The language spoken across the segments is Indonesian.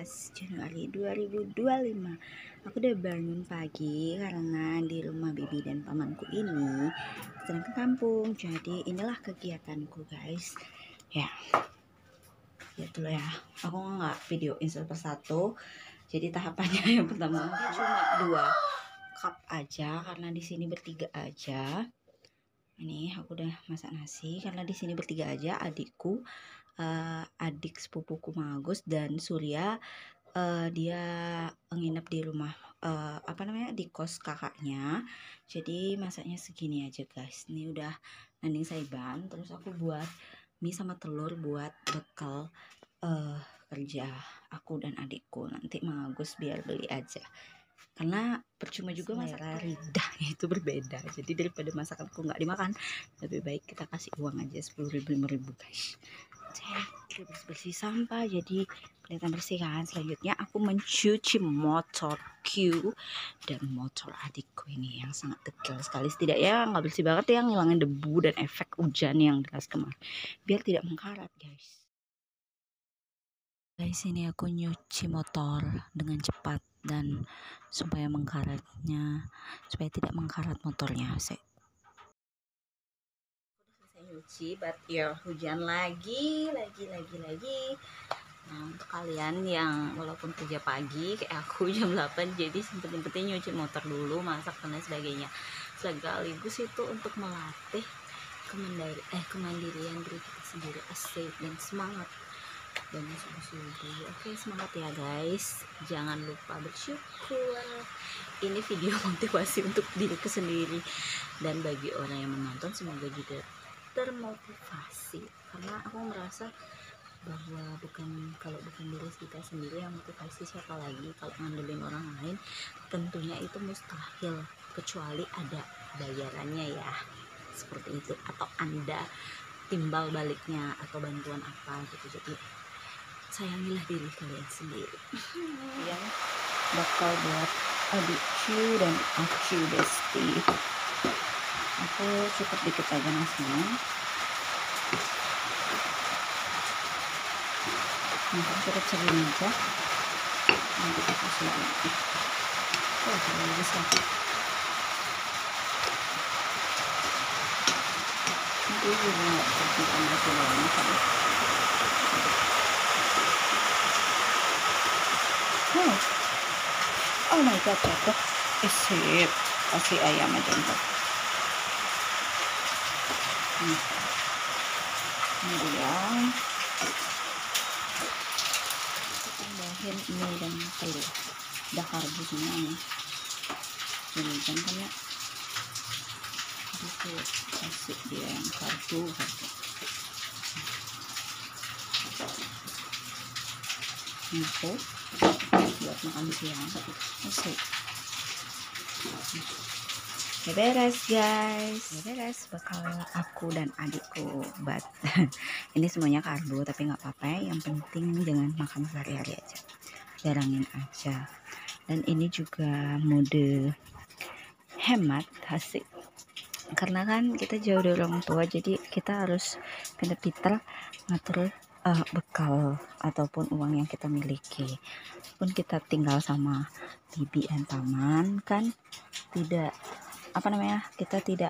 Januari 2025. Aku udah bangun pagi karena di rumah bibi dan pamanku ini sedang ke kampung. Jadi inilah kegiatanku guys. Ya dulu ya. Aku nggak videoin satu persatu. Jadi tahapannya yang pertama cuma 2 cup aja karena di sini bertiga aja. Ini aku udah masak nasi karena di sini bertiga aja, adikku, adik sepupuku Magus dan Surya. Dia nginep di rumah di kos kakaknya. Jadi masaknya segini aja guys. Ini udah nanding saiban, terus aku buat mie sama telur buat bekal kerja aku dan adikku. Nanti Magus biar beli aja, karena percuma juga masak lidahnya itu berbeda. Jadi daripada masakanku nggak dimakan, lebih baik kita kasih uang aja 10.000 5.000 guys. Jadi bersih sampah jadi kelihatan bersih kan. Selanjutnya aku mencuci motorku dan motor adikku ini yang sangat detail sekali. Setidaknya nggak bersih banget ya, ngilangin debu dan efek hujan yang deras kemarin biar tidak mengkarat guys. Guys, ini aku nyuci motor dengan cepat dan supaya tidak mengkarat motornya. Saya udah selesai nyuci, but ya hujan lagi. Nah, untuk kalian yang walaupun kerja pagi kayak aku jam 8, jadi sempet-sempetnya nyuci motor dulu, masak dan sebagainya. Sekaligus itu untuk melatih kemandirian diri kita sendiri, asik dan semangat. Dan subuh-subuh. Oke, semangat ya guys, jangan lupa bersyukur. Ini video motivasi untuk diriku sendiri dan bagi orang yang menonton semoga juga termotivasi, karena aku merasa bahwa kalau bukan diri kita sendiri yang motivasi, siapa lagi? Kalau ngandelin orang lain tentunya itu mustahil, kecuali ada bayarannya ya, seperti itu, atau Anda timbal baliknya atau bantuan apa gitu. Jadi sayangilah diri kalian sendiri. Yang bakal buat adikku dan aku besti. Aku cukup dikit aja nasinya. Nanti kita cerin aja. Nanti kita siapin. Bisa. Nanti juga kita masih banyak kan. Oh my god, jatuh. Sip. Kasih ayam aja untuk. Ini dia. Tambahin mie dan telur. Udah karbu semua nih. Jadi kan ya. Itu kasih dia yang karbu. Info buat makan siang. Oke. Ya beres guys, ya beres bekal aku dan adikku. But ini semuanya karbo tapi nggak apa-apa, yang penting jangan makan sehari-hari aja, jarangin aja. Dan ini juga mode hemat hasil, karena kan kita jauh dari orang tua, jadi kita harus pintar-pintar ngatur bekal ataupun uang yang kita miliki. Pun kita tinggal sama bibi dan paman kan kita tidak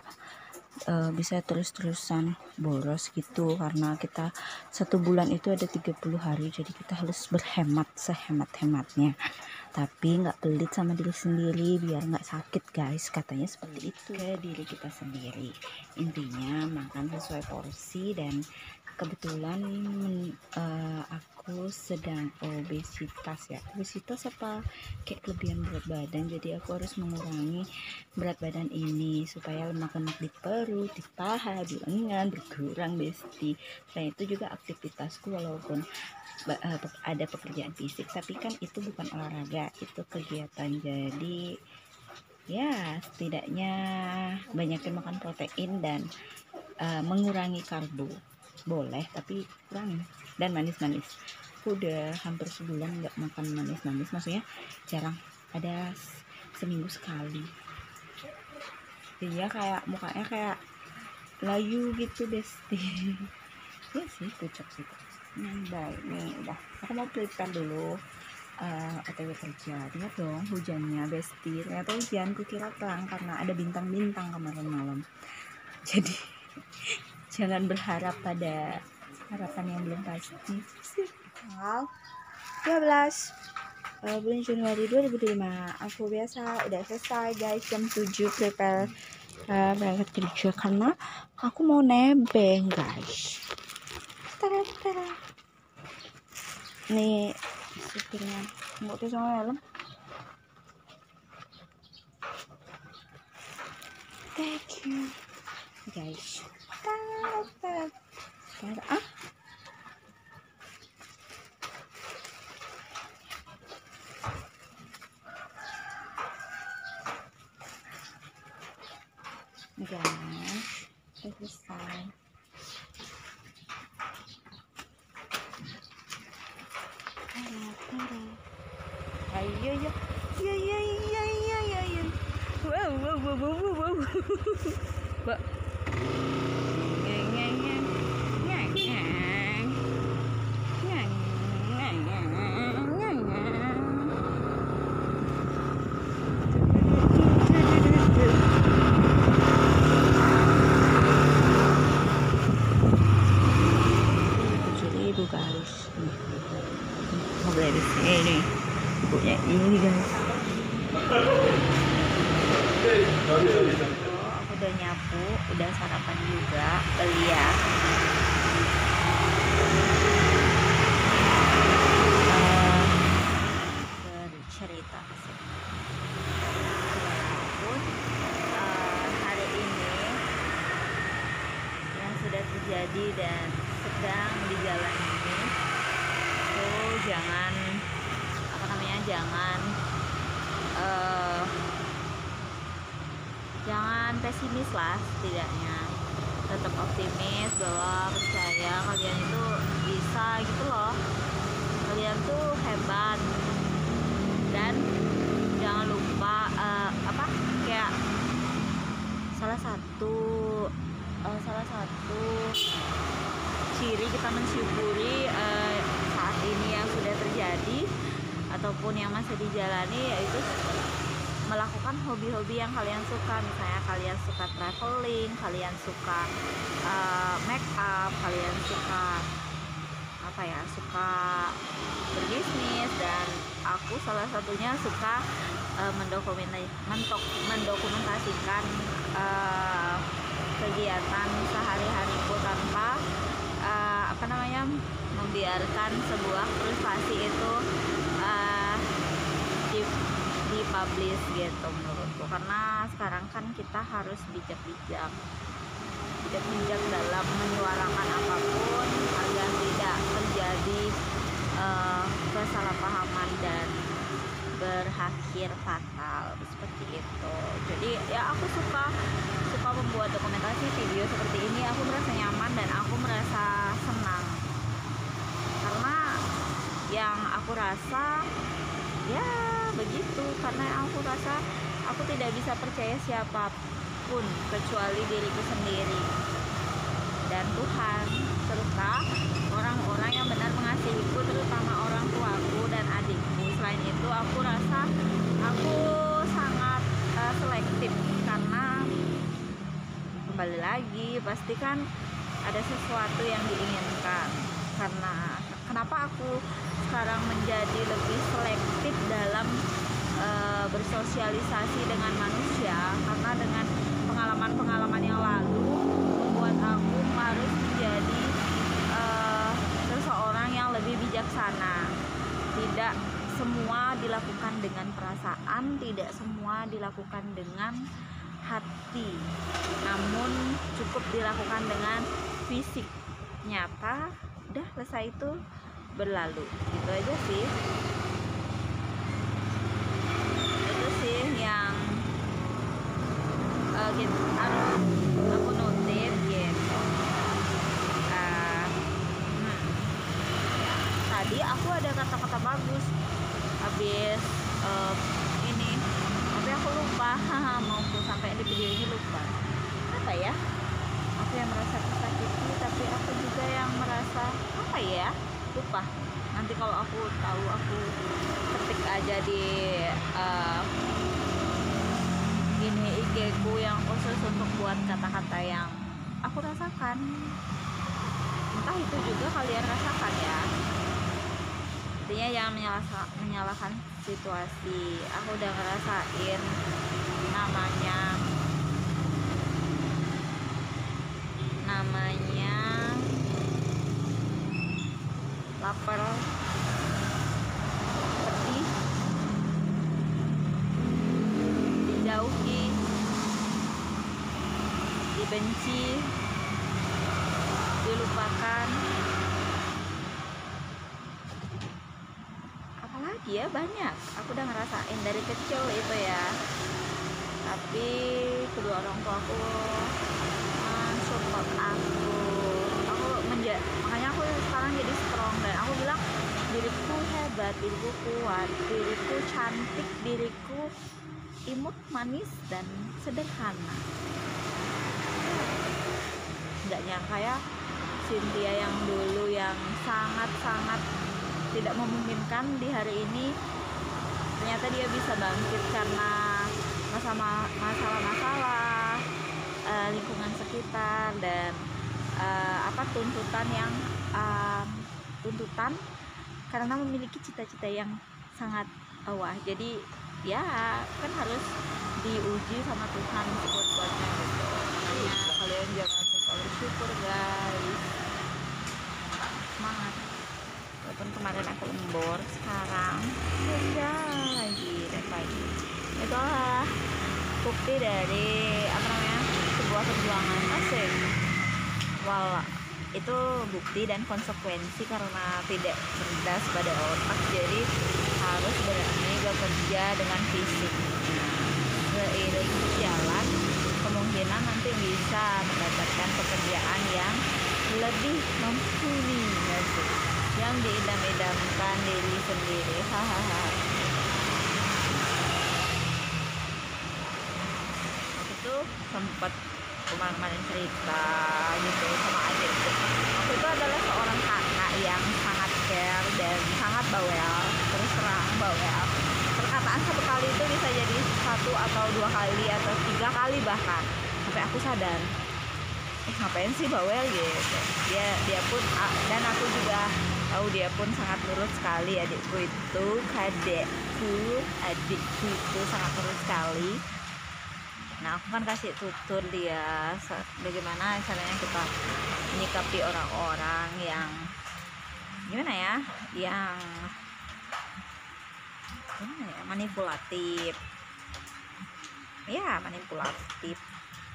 bisa terus-terusan boros gitu, karena kita 1 bulan itu ada 30 hari, jadi kita harus berhemat sehemat-hematnya, tapi nggak pelit sama diri sendiri biar nggak sakit guys, katanya seperti itu. Ke diri kita sendiri, intinya makan sesuai porsi. Dan kebetulan aku sedang obesitas apa kayak kelebihan berat badan, jadi aku harus mengurangi berat badan ini supaya lemak-lemak di perut, di paha, di lengan berkurang besti. Selain itu juga aktivitasku, walaupun ada pekerjaan fisik, tapi kan itu bukan olahraga, itu kegiatan. Jadi ya setidaknya banyakin makan protein dan mengurangi karbo boleh, tapi kurang. Dan manis-manis, aku udah hampir sebulan nggak makan manis-manis, maksudnya jarang, ada seminggu sekali. Dia kayak mukanya kayak layu gitu besti. Ya sih, pucuk sih. Baik nih, udah aku mau pelitkan dulu. OTW kerja. Lihat dong hujannya besti, ternyata hujan, kukira terang karena ada bintang-bintang kemarin malam. Jadi jangan berharap pada harapan yang belum pasti. Tanggal 12 bulan Januari 2005 aku biasa udah selesai guys, jam 7 prepare berangkat kerja karena aku mau nebeng guys. Tara. Nih supirnya mau tuh sama helm. Thank you guys. Tara. Guys, selesai. Ayo. Wow. Mbak. Guys, mobil di sini, ibunya ini guys. Aku udah nyapu, udah sarapan juga, beli ya. Bercerita sih. Walaupun hari ini yang sudah terjadi dan sedang di jalan ini, tuh jangan jangan pesimis lah, setidaknya tetap optimis bahwa percaya kalian itu bisa gitu loh, kalian tuh hebat. Dan jangan lupa kayak salah satu ciri kita mensyukuri saat ini yang sudah terjadi ataupun yang masih dijalani, yaitu melakukan hobi-hobi yang kalian suka. Misalnya kalian suka traveling, kalian suka make up, kalian suka berbisnis, dan aku salah satunya suka mendokumentasikan kegiatan sehari-hariku tanpa membiarkan sebuah frustasi itu dipublish gitu menurutku. Karena sekarang kan kita harus bijak dalam menyuarakan apapun agar tidak terjadi kesalahpahaman dan berakhir fatal seperti itu. Jadi ya aku suka membuat dokumentasi video seperti ini. Aku merasa nyaman dan aku merasa senang karena yang aku rasa ya begitu, karena aku rasa aku tidak bisa percaya siapapun kecuali diriku sendiri dan Tuhan, serta orang-orang yang benar mengasihiku, terutama orang tuaku dan adikku. Selain itu aku rasa aku sangat selektif, karena kembali lagi pastikan ada sesuatu yang diinginkan. Karena kenapa aku sekarang menjadi lebih selektif dalam bersosialisasi dengan manusia, karena dengan pengalaman-pengalaman yang lalu membuat aku harus menjadi seseorang yang lebih bijaksana. Tidak semua dilakukan dengan perasaan, tidak semua dilakukan dengan hati, namun cukup dilakukan dengan fisik nyata. Udah selesai, itu berlalu, gitu aja sih. Itu sih yang aku notice gitu. Tadi aku ada kata-kata bagus habis ini, tapi aku lupa. Mau sampai di video ini lupa. Apa ya? Aku yang merasa tersakiti, tapi aku juga yang merasa lupa. Nanti kalau aku tahu, aku ketik aja di ini IG ku yang khusus untuk buat kata-kata yang aku rasakan. Entah itu juga kalian rasakan ya. Intinya jangan menyalahkan situasi. Aku udah ngerasain namanya lapar, pedih, dijauhi, dibenci, dilupakan, apalagi ya, banyak aku udah ngerasain dari kecil itu ya. Tapi kedua orang tua aku support aku makanya aku sekarang jadi strong, dan aku bilang diriku hebat, diriku kuat, diriku cantik, diriku imut, manis, dan sederhana. Nggak nyangka ya, Cynthia yang dulu yang sangat-sangat tidak memungkinkan di hari ini, ternyata dia bisa bangkit karena masalah-masalah lingkungan sekitar dan tuntutan karena memiliki cita-cita yang sangat wah. Jadi ya kan harus diuji sama Tuhan sekuat-kuatnya gitu. Makanya kalian jangan lupa bersyukur guys, semangat. Walaupun kemarin aku lembur, sekarang kerja lagi dan pagi. Itulah bukti dari sebuah perjuangan asik. Itu bukti dan konsekuensi karena tidak cerdas pada otak, jadi harus berani bekerja dengan fisik. Seiring berjalan, kemungkinan nanti bisa mendapatkan pekerjaan yang lebih mumpuni, yang diidam-idamkan diri sendiri. Hahaha. Aku tuh sempat kemarin cerita gitu sama adikku. Aku itu adalah seorang kakak yang sangat care dan sangat bawel, terus terang bawel. Perkataan satu kali itu bisa jadi 1 atau 2 kali atau 3 kali bahkan, sampai aku sadar ngapain sih bawel gitu. Dia pun, dan aku juga tahu dia pun sangat nurut sekali. Adikku itu sangat nurut sekali. Nah, aku kan kasih tutur dia bagaimana caranya kita menyikapi orang-orang yang manipulatif.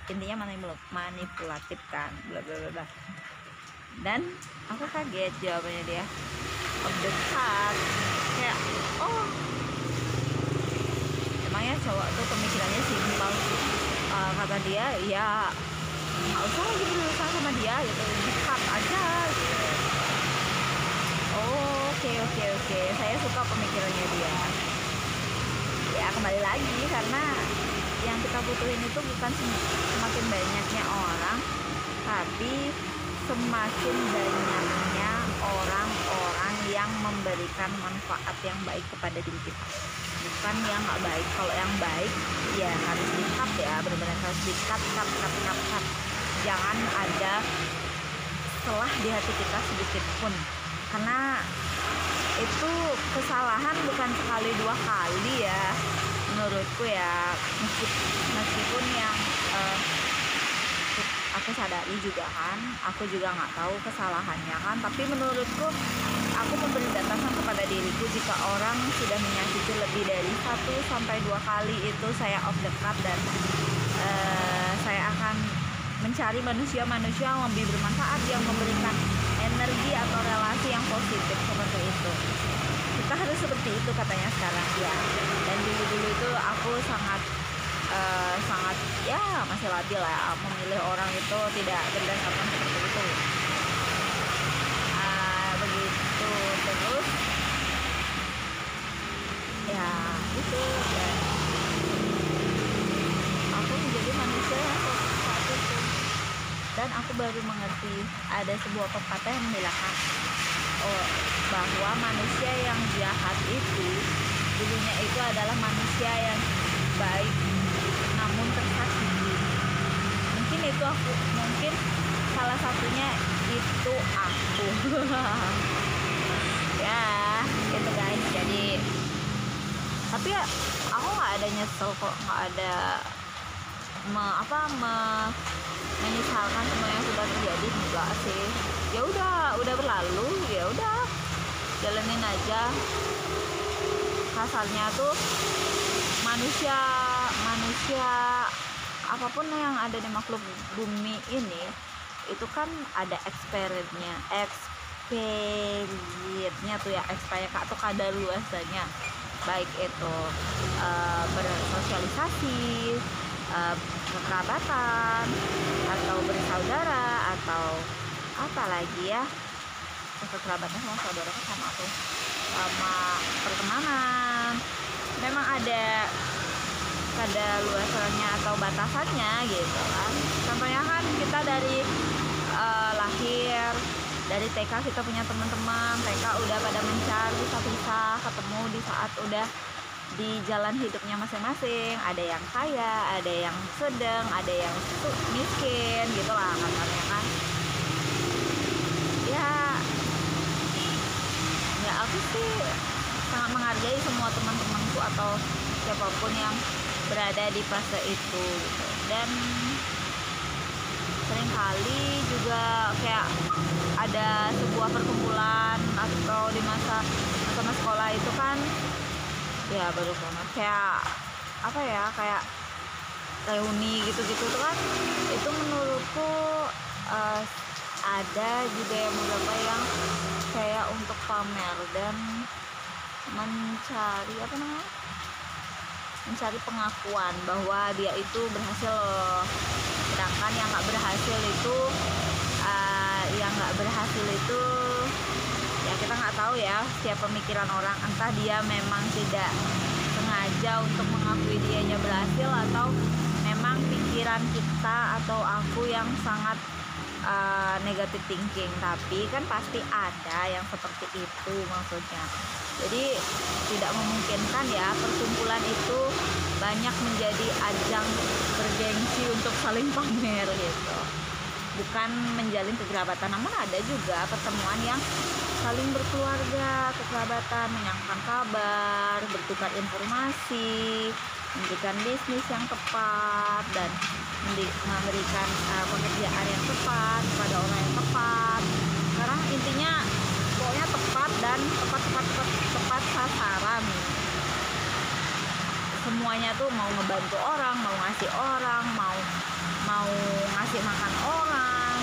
Intinya manipulatif kan, bla bla bla. Dan aku kaget jawabannya dia. Dekat kayak, oh emangnya cowok tuh pemikirannya simpel. Kata dia, ya nggak usah lagi berurusan sama dia gitu, dekat aja gitu. Oke, saya suka pemikirannya dia. Ya kembali lagi, karena yang kita butuhin itu bukan semakin banyaknya orang, tapi semakin banyaknya orang-orang yang memberikan manfaat yang baik kepada diri kita, bukan yang nggak baik. Kalau yang baik ya harus di-cut ya, benar-benar harus di-cut. Jangan ada celah di hati kita sedikit pun, karena itu kesalahan bukan sekali 2 kali ya menurutku ya. Meskipun yang aku sadari juga kan, aku juga nggak tahu kesalahannya kan, tapi menurutku aku memberi batasan kepada diriku. Jika orang sudah menyakiti lebih dari 1-2 kali, itu saya off the cut, dan saya akan mencari manusia-manusia yang lebih bermanfaat, yang memberikan energi atau relasi yang positif seperti itu. Kita harus seperti itu katanya sekarang ya. Dan dulu itu aku sangat ya masih labil lah, memilih orang itu tidak berdasarkan seperti itu. Begitu terus ya gitu, dan aku menjadi manusia yang saat itu. Dan aku baru mengerti ada sebuah pepatah yang bilang bahwa manusia yang jahat itu dulunya itu adalah manusia yang baik namun tersakiti. Mungkin itu aku, mungkin salah satunya itu aku. Ya itu guys. Jadi tapi ya, aku nggak ada nyesel kok, nggak ada menyesalkan semua yang sudah terjadi, enggak sih. Ya udah berlalu, ya udah jalanin aja. Kasarnya tuh manusia apapun yang ada di makhluk bumi ini itu kan ada expirednya tuh ya, expired atau kadaluarsanya, baik itu bersosialisasi, kekerabatan, atau bersaudara, atau apa lagi ya, kekerabatan sama saudara sama tuh, sama pertemanan, memang ada kadaluarsanya atau batasannya gitu kan. Contohnya kan kita dari lahir, dari TK kita punya teman-teman, TK udah pada mencar, bisa ketemu di saat udah di jalan hidupnya masing-masing. Ada yang kaya, ada yang sedang, ada yang miskin gitu lah katanya kan. Ya aku sih sangat menghargai semua teman-temanku atau siapapun yang berada di fase itu gitu. Dan seringkali juga kayak ada sebuah perkumpulan atau di masa sekolah itu kan ya baru banget kayak apa ya, kayak reuni gitu-gitu tuh kan, itu menurutku ada juga yang beberapa yang kayak untuk pamer dan mencari pengakuan bahwa dia itu berhasil loh. Sedangkan yang nggak berhasil itu ya kita nggak tahu ya setiap pemikiran orang, entah dia memang tidak sengaja untuk mengakui dianya berhasil atau memang pikiran kita atau aku yang sangat negative thinking. Tapi kan pasti ada yang seperti itu maksudnya. Jadi tidak memungkinkan ya perkumpulan itu banyak menjadi ajang bergengsi untuk saling pamer gitu, bukan menjalin kekerabatan. Namun ada juga pertemuan yang saling berkeluarga, kekerabatan, menyampaikan kabar, bertukar informasi, memberikan bisnis yang tepat, dan memberikan pekerjaan yang tepat kepada orang yang tepat. Sekarang intinya pokoknya tepat dan tepat sasaran. Semuanya tuh mau ngebantu orang, mau ngasih orang, mau ngasih makan orang,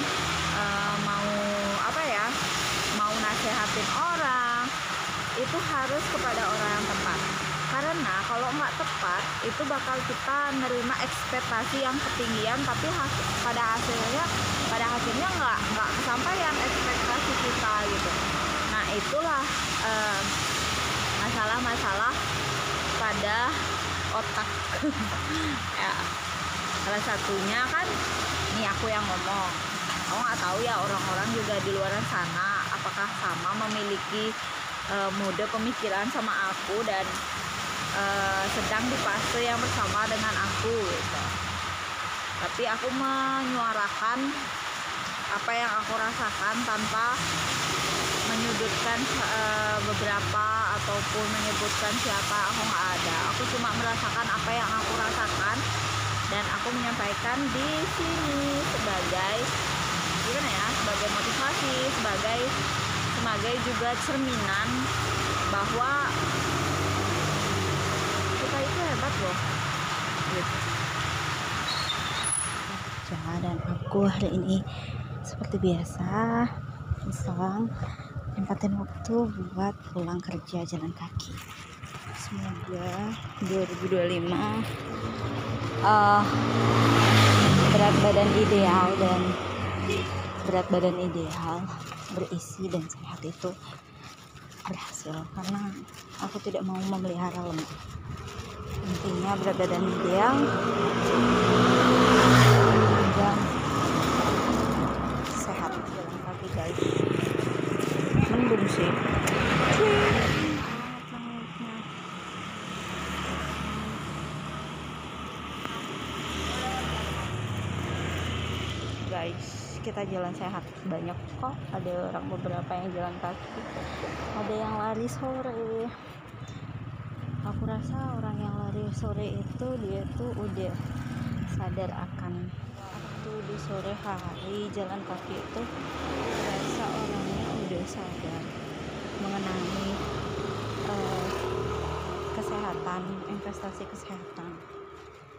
mau nasehatin orang, itu harus kepada orang yang tepat. Karena kalau nggak tepat itu bakal kita nerima ekspektasi yang ketinggian, tapi pada hasilnya nggak kesampaian ekspektasi kita gitu. Nah itulah masalah pada otak. Ya, salah satunya kan ini aku yang ngomong. Aku nggak tahu ya orang-orang juga di luar sana apakah sama memiliki mode pemikiran sama aku dan sedang di fase yang bersama dengan aku gitu. Tapi aku menyuarakan apa yang aku rasakan tanpa menyudutkan beberapa ataupun menyebutkan siapa. Aku nggak ada, aku cuma merasakan apa yang aku rasakan dan aku menyampaikan di sini sebagai gimana ya, sebagai motivasi, sebagai juga cerminan bahwa kita itu hebat loh gitu. Dan aku hari ini seperti biasa iseng nempatin waktu buat pulang kerja jalan kaki. Semoga 2025 berat badan ideal berisi dan sehat itu berhasil, karena aku tidak mau memelihara lemak. Intinya berat badan ideal dan sehat jalan kaki guys. Mendung sih guys, kita jalan sehat. Banyak kok, ada orang beberapa yang jalan kaki, ada yang lari sore. Aku rasa orang yang lari sore itu dia tuh udah sadar akan waktu di sore hari jalan kaki itu, rasa orangnya udah sadar mengenai kesehatan, investasi kesehatan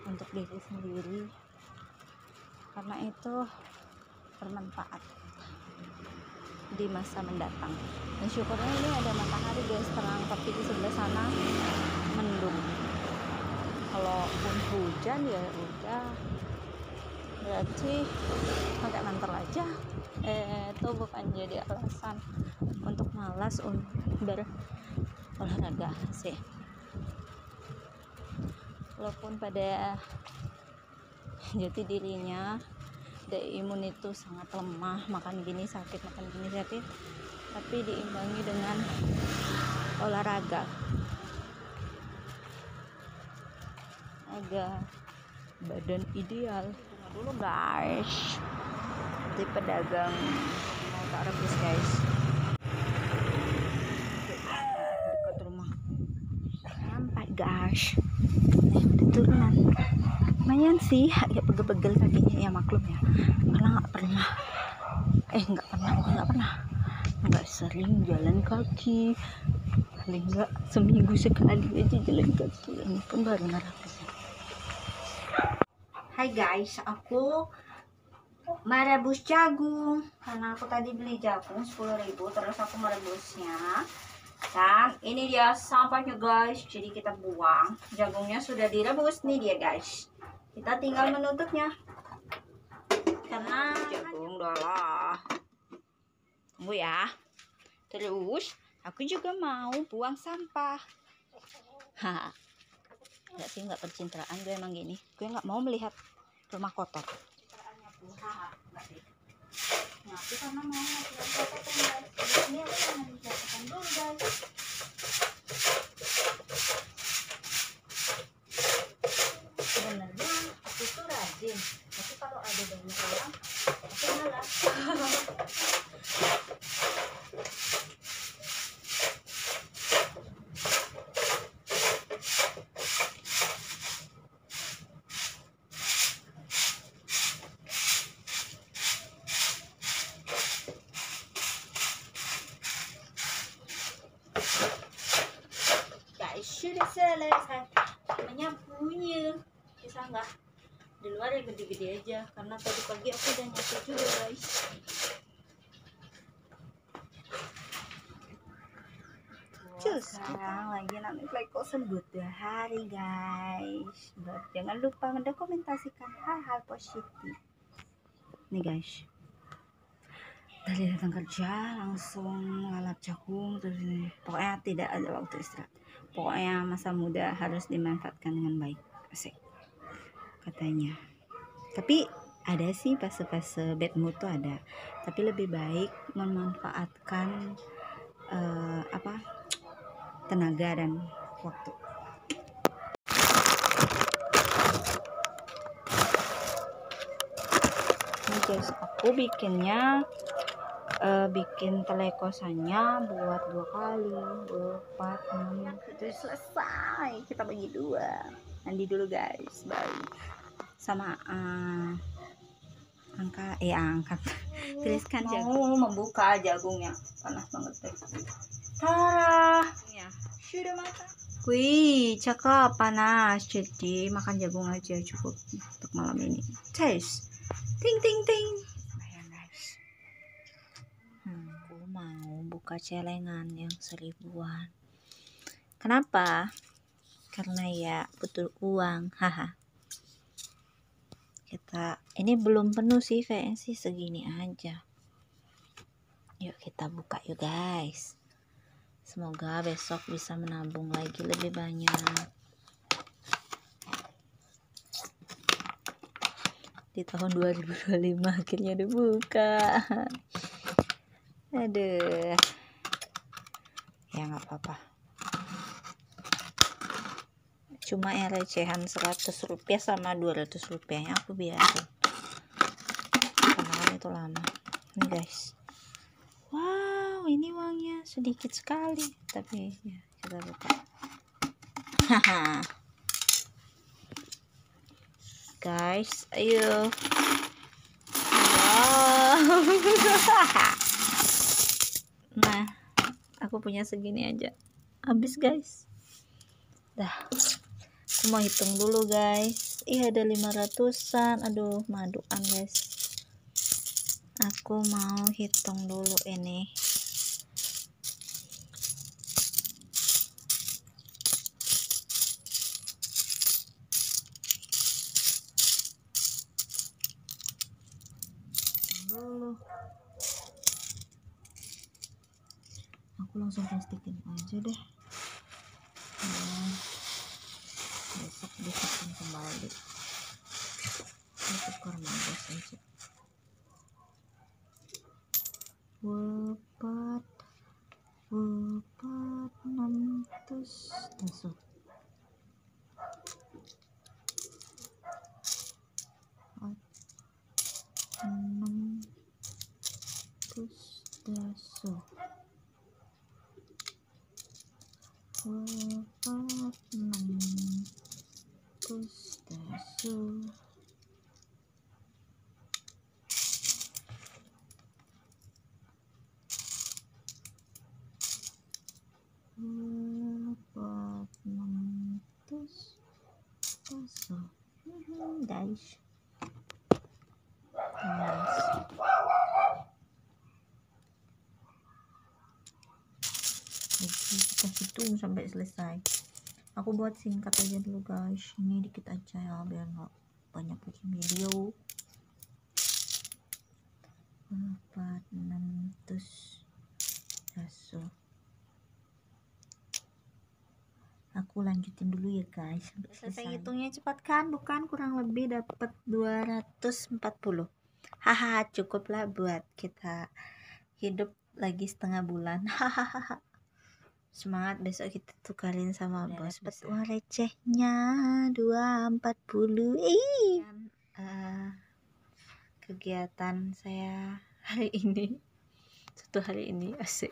untuk diri sendiri, karena itu bermanfaat di masa mendatang. Dan syukurnya ini ada matahari guys, terang, tapi di sebelah sana mendung. Kalaupun hujan ya udah, berarti pakai mantel aja. Itu bukan jadi alasan untuk malas berolahraga sih. Walaupun pada jati dirinya daya imun itu sangat lemah, makan gini sakit, tapi diimbangi dengan olahraga agar badan ideal. Dulu guys, di pedagang mau tak rebus guys, dekat rumah sampai guys. Udah turunan lumayan sih, agak pegel-pegel kakinya ya, maklum ya, karena nggak sering jalan kaki, paling nggak seminggu sekali aja jalan kaki. Ini pun baru ngerapis. Hai guys, aku merebus jagung karena aku tadi beli jagung 10.000, terus aku merebusnya. Dan ini dia sampahnya guys, jadi kita buang. Jagungnya sudah direbus nih dia guys. Kita tinggal menutupnya. Karena jagung udahlah. Tunggu ya. Terus aku juga mau buang sampah. Haha. Enggak sih, enggak percintaan gue emang gini. Gue nggak mau melihat rumah kotor. Pencitraannya buah, enggak sih. Nah, aku karena mau ngasihin kotor guys. Ini aku yang dicatatkan dulu guys. Sebenarnya aku tuh rajin, tapi kalau ada banyak orang aku malas. Guys, sudah selesai menyapunya. Bisa nggak? Di luar yang gede-gede aja, karena tadi pagi aku udah nyapu juga guys. Sekarang lagi nanti Playko sebut hari guys. Jangan lupa mendokumentasikan hal-hal positif. Nih guys, dari datang kerja langsung lalap jagung terus ini. Pokoknya tidak ada waktu istirahat. Pokoknya masa muda harus dimanfaatkan dengan baik. Asik katanya. Tapi ada sih fase-fase bad mood tuh ada, tapi lebih baik memanfaatkan tenaga dan waktu. Ini guys, aku bikinnya bikin tele kosannya buat 2 kali, 4, 6, itu selesai. Kita bagi 2. Mandi dulu guys, baru sama angkat tuliskan jagung. Mau membuka jagungnya, panas banget deh. Tara ya, sudah matang. Wih, cakep, panas. Jadi makan jagung aja cukup untuk malam ini. Taste, ting ting ting. Bayang guys, aku mau buka celengan yang 1000-an. Kenapa? Karena ya butuh uang, haha. Kita ini belum penuh sih, kayaknya sih segini aja. Yuk kita buka yuk guys. Semoga besok bisa menabung lagi lebih banyak. Di tahun 2025 akhirnya dibuka. Aduh. Ya nggak apa-apa. Cuma yang recehan 100 rupiah sama 200 rupiahnya aku biarin, karena tuh lama. Nih guys, wow, ini uangnya sedikit sekali, tapi ya kita buka. Haha. Guys, ayo. Wow. Nah, aku punya segini aja habis guys. Dah, aku mau hitung dulu guys. Ih, ada 500-an. Aduh, maduan guys. Aku mau hitung dulu ini. Aku langsung plastikin aja deh. Nah, besok dihitung kembali. Saya tukar 16 aja. Wepat 600 masuk. 600 daso. Wepat 600 daso. Wepat 600 daso. Guys. Kita hitung sampai selesai. Aku buat singkat aja dulu guys, ini dikit aja ya biar nggak banyak bikin video. 400 daso. Aku lanjutin dulu ya guys sampai selesai. Hitungnya cepat kan, bukan? Kurang lebih dapat 240. Haha, cukuplah buat kita hidup lagi setengah bulan. Hahaha. Semangat, besok kita tukarin sama bos. Dapat uang recehnya 240. Kegiatan saya hari ini, satu hari ini asik.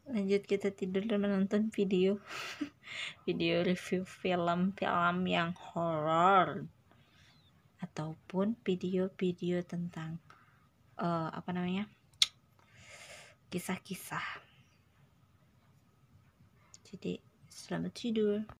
Lanjut kita tidur dan menonton video video review film yang horor ataupun video-video tentang kisah-kisah. Jadi selamat tidur.